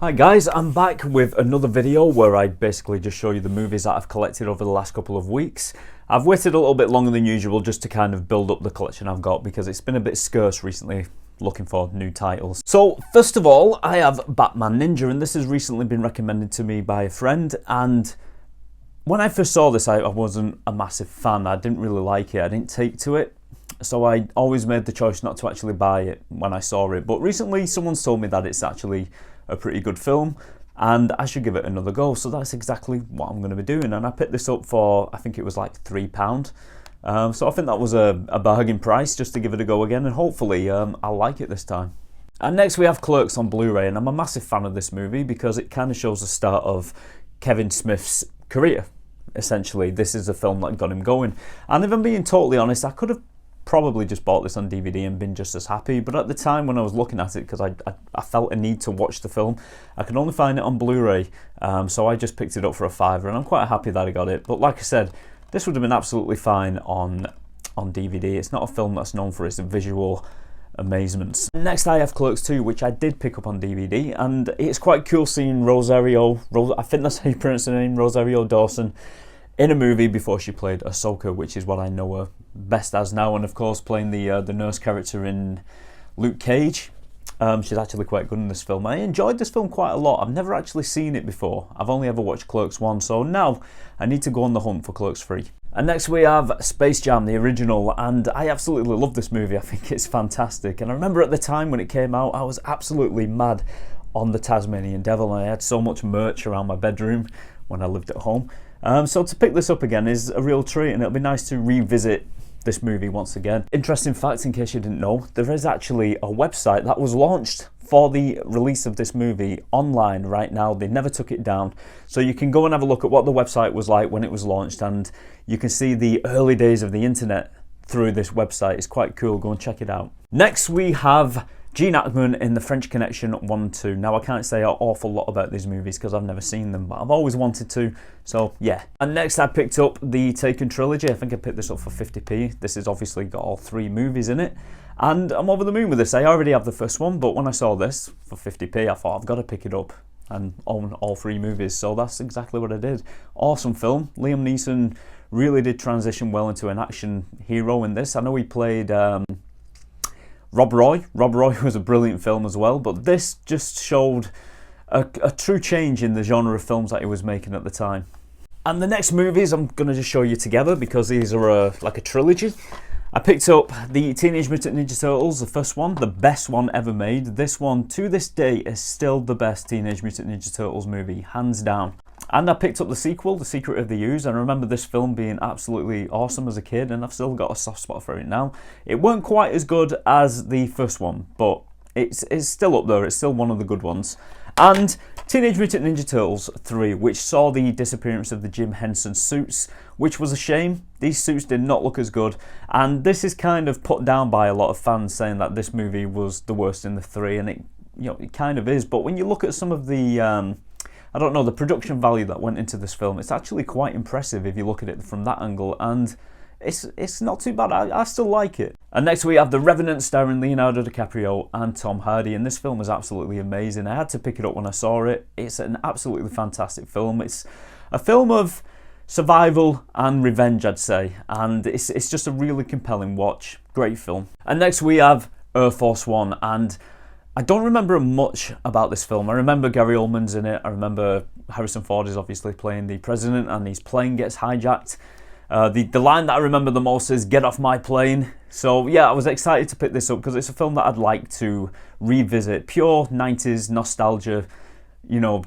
Hi guys, I'm back with another video where I basically just show you the movies that I've collected over the last couple of weeks. I've waited a little bit longer than usual just to kind of build up the collection I've got because it's been a bit scarce recently looking for new titles. So first of all, I have Batman Ninja, and this has recently been recommended to me by a friend, and when I first saw this I wasn't a massive fan. I didn't really like it, I didn't take to it. So I always made the choice not to actually buy it when I saw it. But recently someone's told me that it's actually a pretty good film and I should give it another go. So that's exactly what I'm going to be doing. And I picked this up for, I think it was like £3. So I think that was a bargain price just to give it a go again. And hopefully I'll like it this time. And next we have Clerks on Blu-ray. And I'm a massive fan of this movie because it kind of shows the start of Kevin Smith's career. Essentially, this is a film that got him going. And if I'm being totally honest, I could have probably just bought this on DVD and been just as happy, but at the time when I was looking at it, because I felt a need to watch the film, I could only find it on Blu-ray, so I just picked it up for £5 and I'm quite happy that I got it. But like I said, this would have been absolutely fine on DVD. It's not a film that's known for its visual amazements. Next I have Clerks 2, which I did pick up on DVD, and it's quite cool seeing I think that's how you pronounce her name, Rosario Dawson, in a movie before she played Ahsoka, which is what I know her best as now, and of course playing the nurse character in Luke Cage. She's actually quite good in this film. I enjoyed this film quite a lot. I've never actually seen it before. I've only ever watched Clerks 1, so now I need to go on the hunt for Clerks 3. And next we have Space Jam, the original, and I absolutely love this movie. I think it's fantastic, and I remember at the time when it came out I was absolutely mad on the Tasmanian Devil, and I had so much merch around my bedroom when I lived at home. So to pick this up again is a real treat, and it'll be nice to revisit this movie once again. Interesting fact, in case you didn't know, there is actually a website that was launched for the release of this movie online right now. They never took it down, so you can go and have a look at what the website was like when it was launched, and you can see the early days of the internet through this website. It's quite cool, go and check it out. Next we have Gene Hackman in The French Connection 1 and 2. Now I can't say an awful lot about these movies because I've never seen them, but I've always wanted to, so yeah. And next I picked up the Taken trilogy. I think I picked this up for 50p. This has obviously got all 3 movies in it, and I'm over the moon with this. I already have the first one, but when I saw this for 50p I thought I've got to pick it up and own all 3 movies, so that's exactly what I did. Awesome film. Liam Neeson really did transition well into an action hero in this. I know he played Rob Roy. Rob Roy was a brilliant film as well, but this just showed a true change in the genre of films that he was making at the time. And the next movies I'm going to just show you together because these are like a trilogy. I picked up the Teenage Mutant Ninja Turtles, the first one, the best one ever made. This one, to this day, is still the best Teenage Mutant Ninja Turtles movie, hands down. And I picked up the sequel, The Secret of the Ooze, and I remember this film being absolutely awesome as a kid, and I've still got a soft spot for it now. It weren't quite as good as the first one, but it's still up there, it's still one of the good ones. And Teenage Mutant Ninja Turtles 3, which saw the disappearance of the Jim Henson suits, which was a shame. These suits did not look as good, and this is kind of put down by a lot of fans saying that this movie was the worst in the 3, and it kind of is, but when you look at some of the I don't know, the production value that went into this film, it's actually quite impressive if you look at it from that angle, and it's not too bad. I still like it. And next we have The Revenant, starring Leonardo DiCaprio and Tom Hardy, and this film is absolutely amazing. I had to pick it up when I saw it. It's an absolutely fantastic film. It's a film of survival and revenge, I'd say, and it's just a really compelling watch. Great film. And next we have Air Force One, and I don't remember much about this film. I remember Gary Oldman's in it. I remember Harrison Ford is obviously playing the president and his plane gets hijacked. The line that I remember the most is "Get off my plane." So yeah, I was excited to pick this up because it's a film that I'd like to revisit. Pure 90s nostalgia,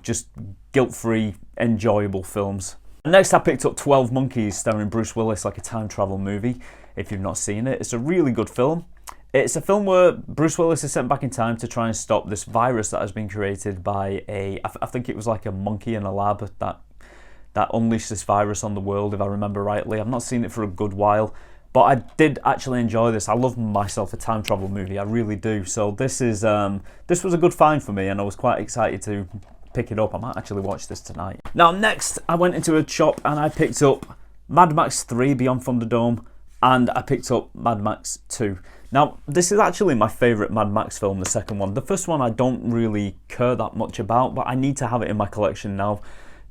just guilt-free, enjoyable films. Next I picked up 12 Monkeys, starring Bruce Willis, like a time travel movie. If you've not seen it, it's a really good film. It's a film where Bruce Willis is sent back in time to try and stop this virus that has been created by I think it was like a monkey in a lab that unleashed this virus on the world, if I remember rightly. I've not seen it for a good while, but I did actually enjoy this. I love myself a time travel movie, I really do. So this was a good find for me, and I was quite excited to pick it up. I might actually watch this tonight. Now next, I went into a shop and I picked up Mad Max 3 Beyond Thunderdome, and I picked up Mad Max 2. Now, this is actually my favourite Mad Max film, the second one. The first one I don't really care that much about, but I need to have it in my collection now.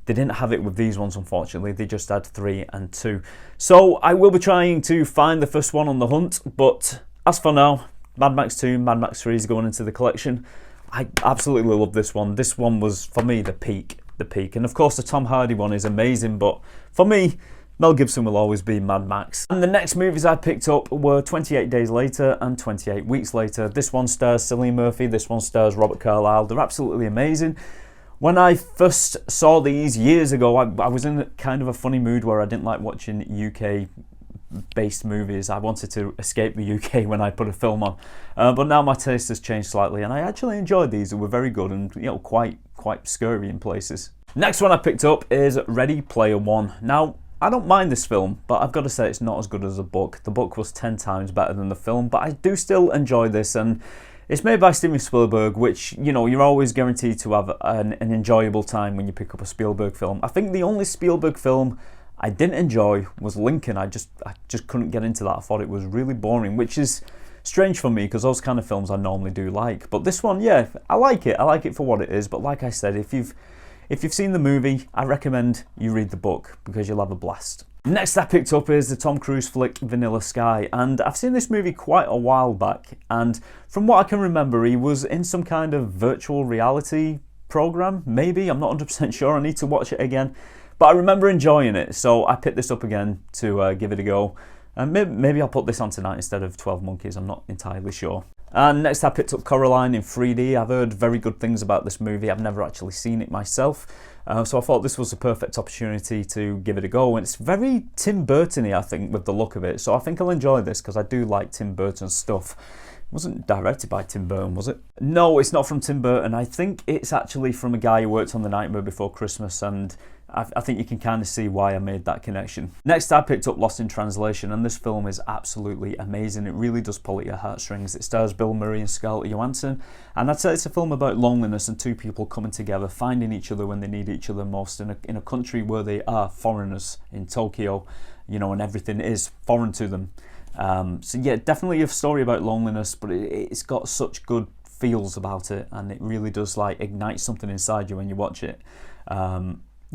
They didn't have it with these ones, unfortunately. They just had 3 and 2. So I will be trying to find the first one on the hunt, but as for now, Mad Max 2, Mad Max 3 is going into the collection. I absolutely love this one. This one was, for me, the peak. And of course, the Tom Hardy one is amazing, but for me, Mel Gibson will always be Mad Max. And the next movies I picked up were 28 Days Later and 28 Weeks Later. This one stars Cillian Murphy, this one stars Robert Carlyle. They're absolutely amazing. When I first saw these years ago, I was in kind of a funny mood where I didn't like watching UK-based movies. I wanted to escape the UK when I put a film on. But now my taste has changed slightly, and I actually enjoyed these. They were very good and quite scary in places. Next one I picked up is Ready Player One. Now, I don't mind this film, but I've got to say it's not as good as the book. The book was 10 times better than the film, but I do still enjoy this, and it's made by Steven Spielberg, which, you're always guaranteed to have an enjoyable time when you pick up a Spielberg film. I think the only Spielberg film I didn't enjoy was Lincoln. I just couldn't get into that. I thought it was really boring, which is strange for me because those kind of films I normally do like. But this one, yeah, I like it. I like it for what it is. But like I said, if you've seen the movie, I recommend you read the book because you'll have a blast. Next I picked up is the Tom Cruise flick Vanilla Sky, and I've seen this movie quite a while back, and from what I can remember, he was in some kind of virtual reality program, maybe, I'm not 100% sure, I need to watch it again, but I remember enjoying it, so I picked this up again to give it a go, and maybe I'll put this on tonight instead of 12 Monkeys, I'm not entirely sure. And next I picked up Coraline in 3D. I've heard very good things about this movie. I've never actually seen it myself. So I thought this was the perfect opportunity to give it a go. And it's very Tim Burton-y, I think, with the look of it. So I think I'll enjoy this because I do like Tim Burton's stuff. It wasn't directed by Tim Burton, was it? No, it's not from Tim Burton. I think it's actually from a guy who worked on The Nightmare Before Christmas, and I think you can kind of see why I made that connection. Next, I picked up Lost in Translation, and this film is absolutely amazing. It really does pull at your heartstrings. It stars Bill Murray and Scarlett Johansson, and I'd say it's a film about loneliness and two people coming together, finding each other when they need each other most in a country where they are foreigners in Tokyo, and everything is foreign to them. So yeah, definitely a story about loneliness, but it's got such good feels about it, and it really does ignite something inside you when you watch it.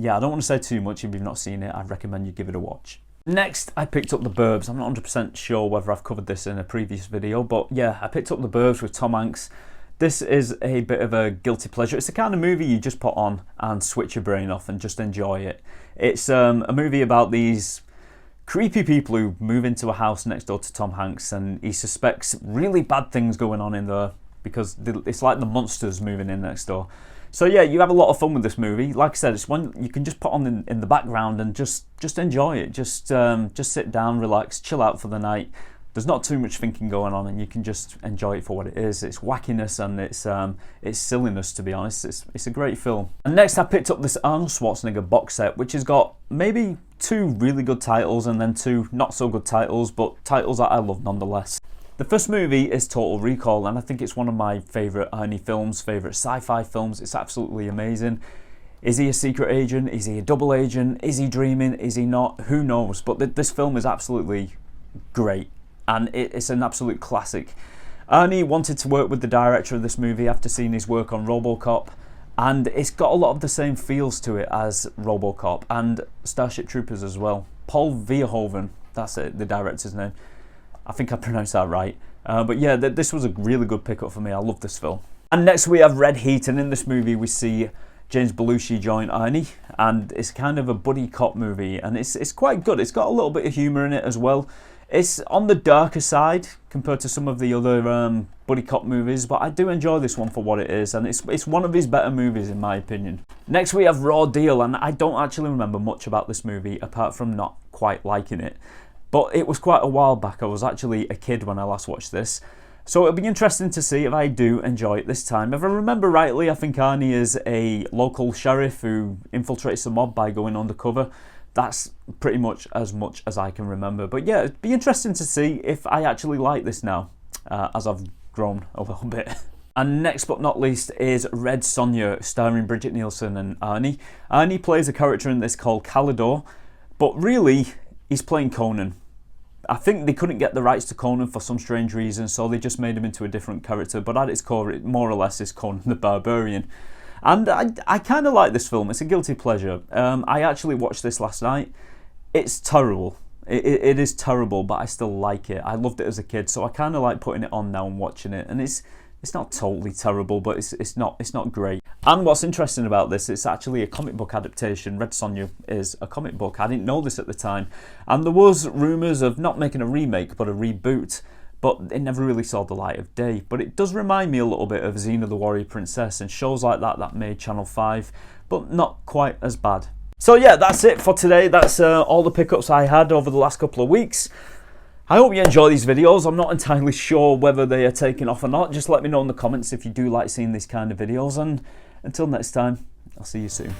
Yeah, I don't want to say too much. If you've not seen it, I'd recommend you give it a watch. Next, I picked up The Burbs. I'm not 100% sure whether I've covered this in a previous video, but yeah, I picked up The Burbs with Tom Hanks. This is a bit of a guilty pleasure. It's the kind of movie you just put on and switch your brain off and just enjoy it. It's a movie about these creepy people who move into a house next door to Tom Hanks, and he suspects really bad things going on in there because it's like the monsters moving in next door. So yeah, you have a lot of fun with this movie. Like I said, it's one you can just put on in the background and just enjoy it. Just sit down, relax, chill out for the night. There's not too much thinking going on, and you can just enjoy it for what it is. It's wackiness and it's silliness, to be honest. It's a great film. And next I picked up this Arnold Schwarzenegger box set, which has got maybe 2 really good titles and then 2 not so good titles, but titles that I love nonetheless. The first movie is Total Recall, and I think it's one of my favourite Arnie films, favourite sci-fi films. It's absolutely amazing. Is he a secret agent? Is he a double agent? Is he dreaming? Is he not? Who knows? But this film is absolutely great, and it's an absolute classic. Arnie wanted to work with the director of this movie after seeing his work on RoboCop, and it's got a lot of the same feels to it as RoboCop and Starship Troopers as well. Paul Verhoeven, that's it, the director's name. I think I pronounced that right. But yeah, this was a really good pickup for me. I love this film. And next we have Red Heat, and in this movie we see James Belushi join Arnie, and it's kind of a buddy cop movie, and it's quite good. It's got a little bit of humour in it as well. It's on the darker side compared to some of the other buddy cop movies, but I do enjoy this one for what it is, and it's one of his better movies in my opinion. Next we have Raw Deal, and I don't actually remember much about this movie apart from not quite liking it. But it was quite a while back. I was actually a kid when I last watched this. So it'll be interesting to see if I do enjoy it this time. If I remember rightly, I think Arnie is a local sheriff who infiltrates the mob by going undercover. That's pretty much as I can remember. But yeah, it'd be interesting to see if I actually like this now, as I've grown a little bit. And next but not least is Red Sonja, starring Bridget Nielsen and Arnie. Arnie plays a character in this called Calidor, but really, he's playing Conan. I think they couldn't get the rights to Conan for some strange reason, so they just made him into a different character. But at its core, it more or less is Conan the Barbarian. And I kind of like this film. It's a guilty pleasure. I actually watched this last night. It's terrible. It is terrible, but I still like it. I loved it as a kid, so I kind of like putting it on now and watching it. And it's not totally terrible, but it's not great. And what's interesting about this, it's actually a comic book adaptation. Red Sonja is a comic book. I didn't know this at the time. And there was rumours of not making a remake, but a reboot. But it never really saw the light of day. But it does remind me a little bit of Xena the Warrior Princess and shows like that made Channel 5, but not quite as bad. So yeah, that's it for today. That's all the pickups I had over the last couple of weeks. I hope you enjoy these videos. I'm not entirely sure whether they are taking off or not. Just let me know in the comments if you do like seeing these kind of videos. And until next time, I'll see you soon.